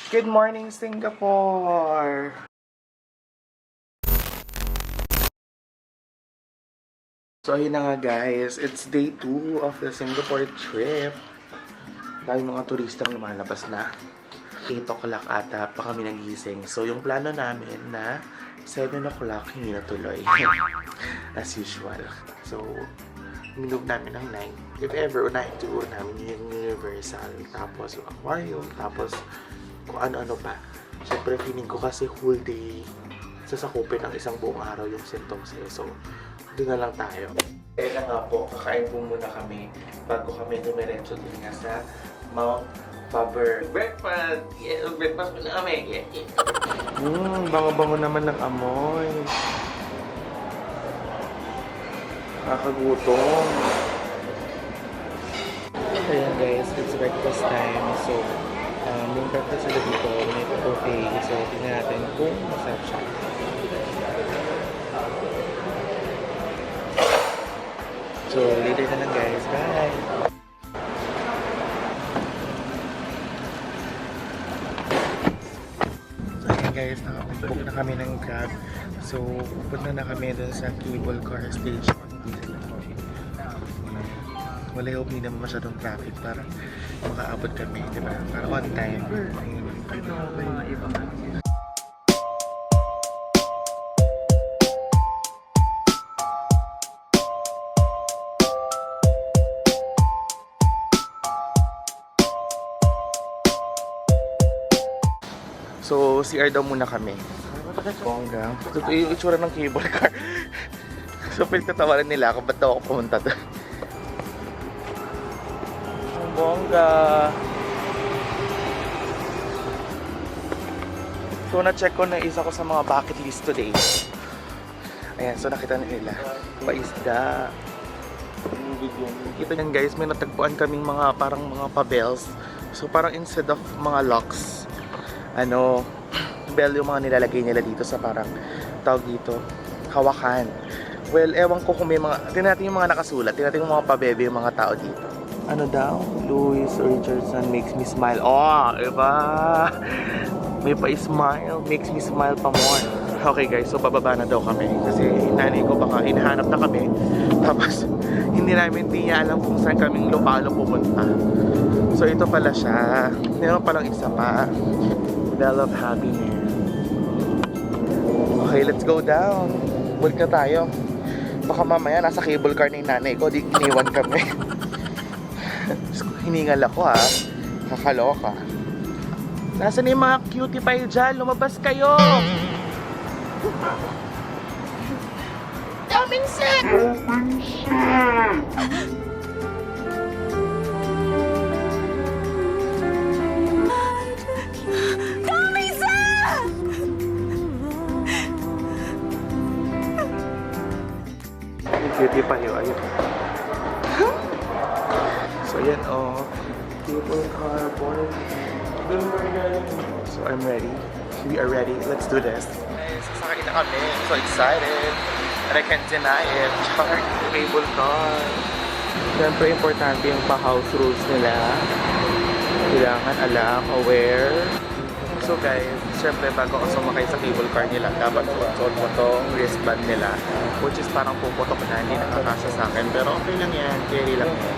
Good morning, Singapore! So, ayun na nga guys. It's day 2 of the Singapore trip. Dahil mga turistang lumalabas na. 8 o'clock ata pa kami nagising. So, yung plano namin na 7 o'clock hindi natuloy. As usual. So, minove namin ng 9. If ever, unahin siguro namin yung Universal. Tapos yung aquarium. Tapos kung ano-ano pa. Siyempre, feeling ko kasi whole day sasakupin ng isang buong araw yung Sentosa. So, doon na lang tayo. Kaya na nga po, kakain po muna kami bago kami dumiretso din nga sa Mount Faber. Breakfast! Yeah, breakfast muna kami. Yeah. Bango-bango naman ng amoy. Nakakagutom. Ayan guys, it's breakfast time. So, yung breakfast sila dito, may buffet. So, tingnan natin kung masarap siya. So, later na lang guys. Bye! So, ayan guys, nakapag-book na kami ng Grab. So, pupunta na kami dun sa cable car station. Wala yung hindi naman masyadong traffic para makaabot kami, diba? Para on time. So, CR daw muna kami. Bongga. Ito yung itsura ng cable car. So, pinagtatawanan nila ako, ba't daw ako pumunta doon? Bongga. So, na-check ko na isa ko sa mga bucket list today. Ayan, so nakita na nila. Paisda. Kita nyo guys, may natagpuan kaming mga parang mga pabels. So, parang instead of mga locks, bell yung mga nilalagay nila dito sa parang tawag dito, hawakan. Well, ewan ko kung may mga, tingnan natin yung mga nakasulat, tingnan natin yung mga pabebe yung mga tao dito. Ano daw? Louis Richardson makes me smile. Oh, iba! May pa-smile, makes me smile pa more. Okay guys, so bababa na daw kami kasi nanay ko baka hinahanap na kami. Tapos, hindi niya alam kung saan kaming lupalo pumunta. So, ito pala siya. Meron palang isa pa. Bell of Happiness. Okay, let's go down. Balik na tayo. Baka mamaya nasa cable car ng nanay ko, di iniwan kami. Hiningal ako ha. Kakaloka. Nasaan yung mga cutie pie dyan? Lumabas kayo! Daming set! Cutie pa yun, ayun. So yan cable car board. So I'm ready. We are ready. Let's do this. Guys, sasakay na kami. I'm so excited. And I can't deny it. Char, cable car. Siyempre importante yung pa-house rules nila. Kailangan alam, aware. So guys, syempre bago ako sumakay sa cable car nila, dapat suot mo tong wristband nila, which is parang puputok na, hindi nakakasya sa akin. Pero okay lang yan, carry lang yan.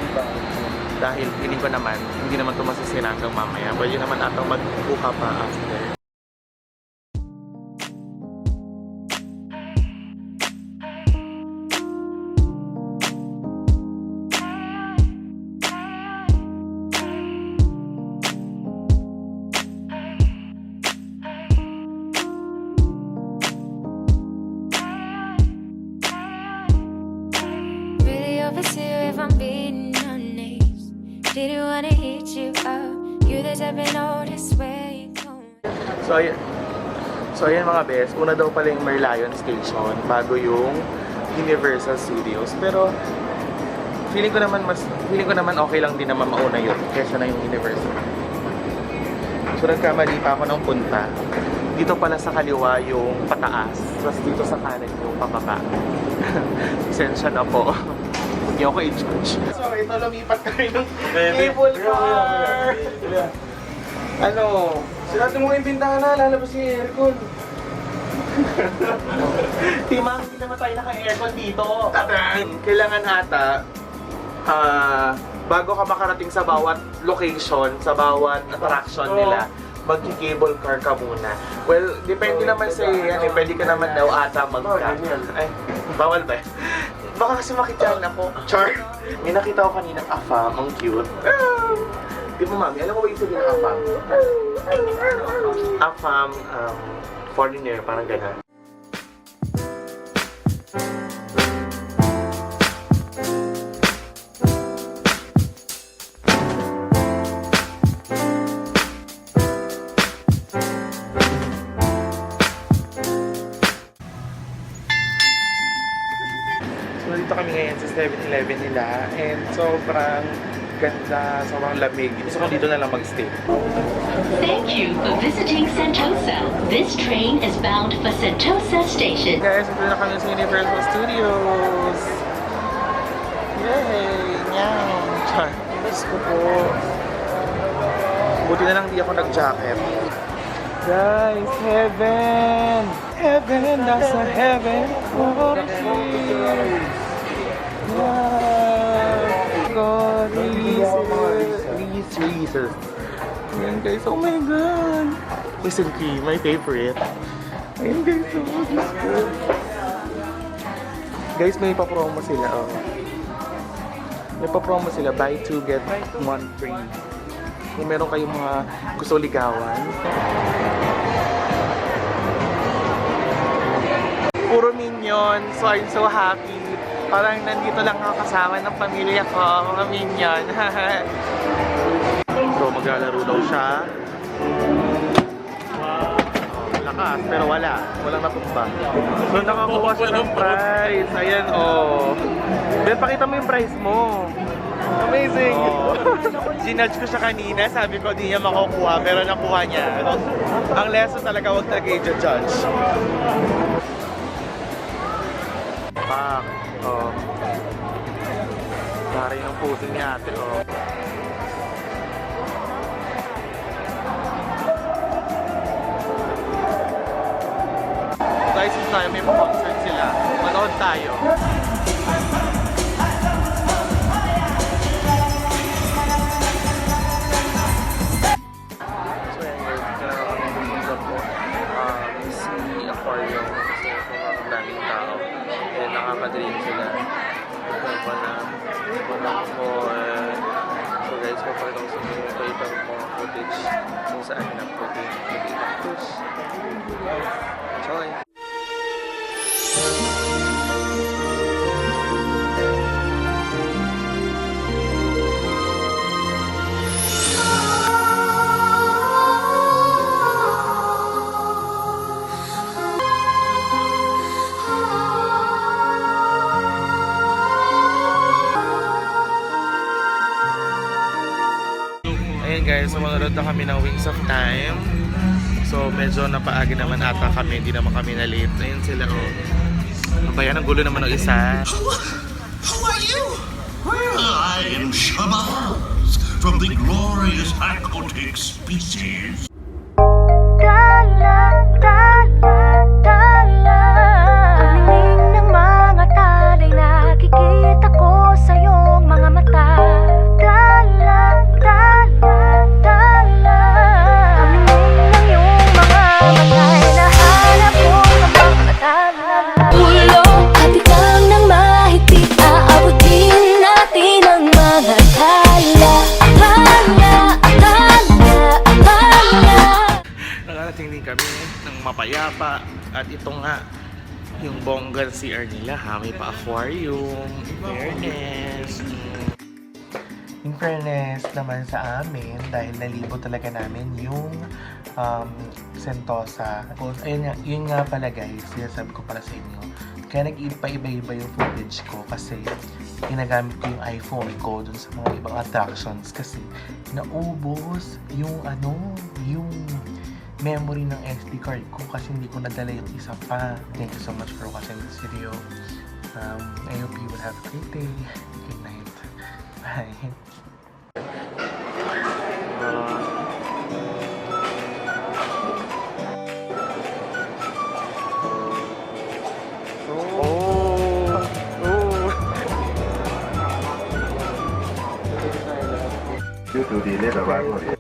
Dahil feeling ko naman, hindi naman ito masisira hanggang mamaya. Pwede naman atang magbuka pa after. If I'm beating your names, didn't wanna hit you up. You the type of notice where you going. So ayan mga bes, una daw pala yung Merlion Station bago yung Universal Studios. Pero feeling ko naman okay lang din naman mauna yun kaysa na yung Universal. So nagkamali pa ako ng punta. Dito pala sa kaliwa yung pataas, tapos dito sa kanan yung pababa. Pasensya na po. Huwag niyo ako i-judge. So ito, lumipat kami ng cable car. Ano, Sinabi mo yung bintahan na, lalabas yung aircon. Timang, hindi naman tayo naka-aircon dito. Kailangan ata, bago ka makarating sa bawat location, sa bawat attraction nila, mag-cable car ka muna. Well, depende naman sa yan eh. Pwede ka naman daw ata mag-cab. Ay, bawal ba? Baka kasi makityan ako. Char! May nakita ko kanina afam, ang cute. Di mo mami, alam mo ba yung sabihin ng afam? Afam, foreigner, parang gano'n. So dito kami ngayon sa 7-Eleven nila and sobrang ganda, sobrang lamig. Gusto ko dito na lang mag-stay. Thank you for visiting Sentosa. This train is bound for Sentosa Station. Guys, ito na kami sa Universal Studios. Yay! Nyaw! Char! Diyos ko po. Buti na lang di ako nag-jacket. Guys, heaven! Heaven, nasa heaven. Oh, wow! God, Reese's. Ayan guys, oh my god! Listen cream, my favorite. Ayan guys, oh Diyos ko. Guys, may pa-promo sila, oh. May pa-promo sila, buy 2 get 1 free. Kung meron kayong mga gusto ligawan. Puro minion, so I'm so happy. Parang nandito lang ako kasama ng pamilya ko, mga minion. So maglalaro daw siya. Lakas, pero wala. Walang natumba. So nakakuha siya ng prize. Ayan, oh. Ben, pakita mo yung prize mo. Amazing! Oh. Ginudge ko siya kanina, sabi ko di niya makukuha, pero nakuha niya. Ang lesson talaga, huwag nag-judge. Pak, oh. Pare ng puso ni ate, oh. Guys, tayo may concert sila. Manood tayo. So yan guys, kailangan kami pumunta po si Aquarium kasi sobrang daming tao. And nakakadream sila. Ito na walang po. So guys, papakita ko sa inyo yung paitang mga footage kung saan na footage. Enjoy! Ayun guys, sumunod na kami ng Wings of Time. So medyo napaagi naman ata kami, hindi naman kami na-late. Ayun sila, oh. Bayan, ang gulo naman ng isa. Who are you? Well, I am Shabazz from the glorious aquatic species. Paglinging ng mga talay, nakikita ko sa iyong mga mata. Paglinging ng iyong mga matay, nahanap ko sa pagkatala. Ulo at ikaw ng mahigpit, aabutin natin ang mga akala. Nakarating din kami ng mapayapa. At ito nga, yung bongga CR nila ha, may pa-aquarium. In fairness naman sa amin, dahil nalibo talaga namin yung Sentosa. Tapos, ayun nga, yun nga pala guys, sinasabi ko para sa inyo. Kaya nag-iba-iba yung footage ko kasi ginagamit ko yung iPhone ko dun sa mga ibang attractions kasi naubos yung yung memory ng SD card ko kasi hindi ko nadala yung isa pa. Thank you so much for watching this video. I hope you will have a great day. Good night. Bye. due to delayed arrival.